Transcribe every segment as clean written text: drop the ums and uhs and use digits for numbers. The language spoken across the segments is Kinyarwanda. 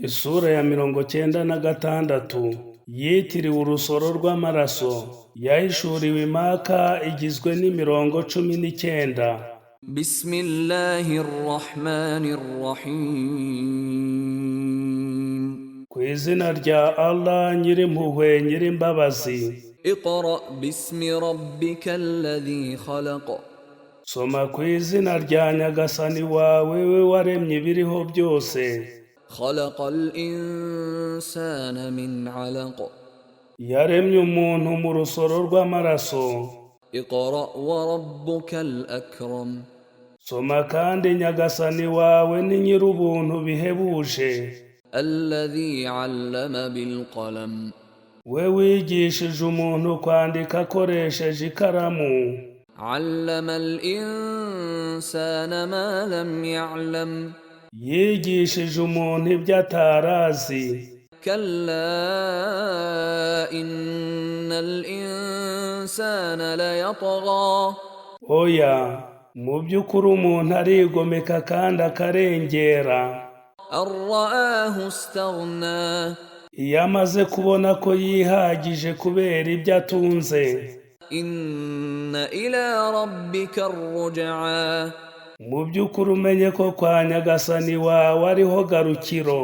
Isura ya 96 yitiriwe urusoro rw'amaraso yahishuriwe Maka igizwe n'imirongo 19. Bismillahirrahmanirrahim. Ku izina rya Allah nyirimpuhwe nyirimbabazi. Iqra bismi rabbikal ladhi khalaq. Soma ku izina rya Nyagasani wawe we waremye ibiriho byose. Khalaqal insana min 'alaq. Yaremye umuntu mu rusoro rw'amaraso. Iqra wa rabbukal akram. Soma kandi Nyagasani wawe ni nyir'ubuntu bihebuje. Alladhi 'allama bil qalam. We wigishije umuntu kwandika akoresheje ikaramu. 'Allama al insana ma lam ya'lam. Yigishije umuntu ibyo atarazi. Kalla innal insana la yatgha. Oya, mu by'ukuri umuntu arigomeka kandi akarengera. Ar-ra'ahu istaghna. Iyo amaze kubona ko yihagije kubera ibyo atunze. Inna ila rabbika ar-ruj'a. Mu by'ukuri umenye ko kwa Nyagasani wawe ariho garukiro.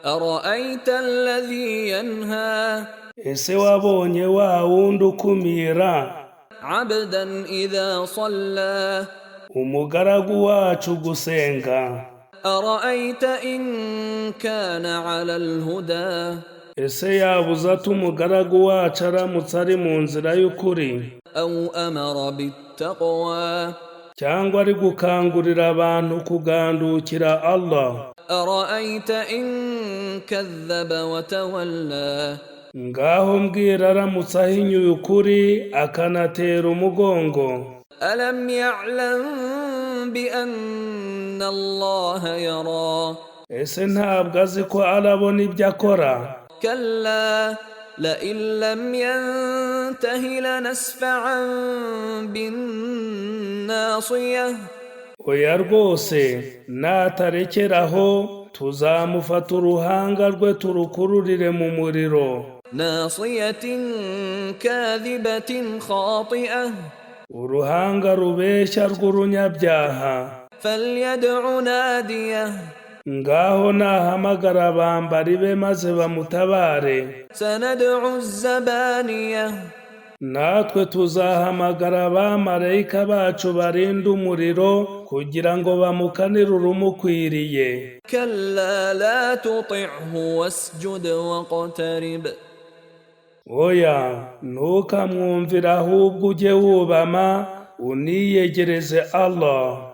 Ara'ayta alladhi yanha. Ese wabonye wa wundi ukumira 'Abdan idha salla. umugaragu wacu gusenga? Ara'ayta in kana 'ala al-huda. Ese yabuza ati umugaragu wacu aramutse ari mu nzira y'ukuri, Aw amara bit-taqwa. cyangwa ari gukangurira abantu kugandukira Allah? Ara'ayta in kadhaba wa tawalla. Ngaho mbwira aramutse ahinyuye ukuri akanatera umugongo. Alam ya'lam bi anna Allah yara. Ese ntabwo azi ko arabona ibyo akora? Kalla la in lam yantahi lanasfa'an bin nasiyah. Oya rwose, natarekeraho tuzamufata uruhanga rwe turukururire mu muriro. Nasiyatin kadhibatin khati'ah. Uruhanga rubeshya rw'urunyabyaha. Falyad'u nadiyah. Ngaho nahamagara abambari be maze bamutabare. Sanad'u az-zabaniyah. Natwe tuzahamagara abamarayika bacu barinda umuriro kugira ngo bamukanire urumukwiriye. Kalla la tuti'hu wasjud waqtarib. Oya, ntukamwumvira ahubwo ujye wubama uniyegereze Allah.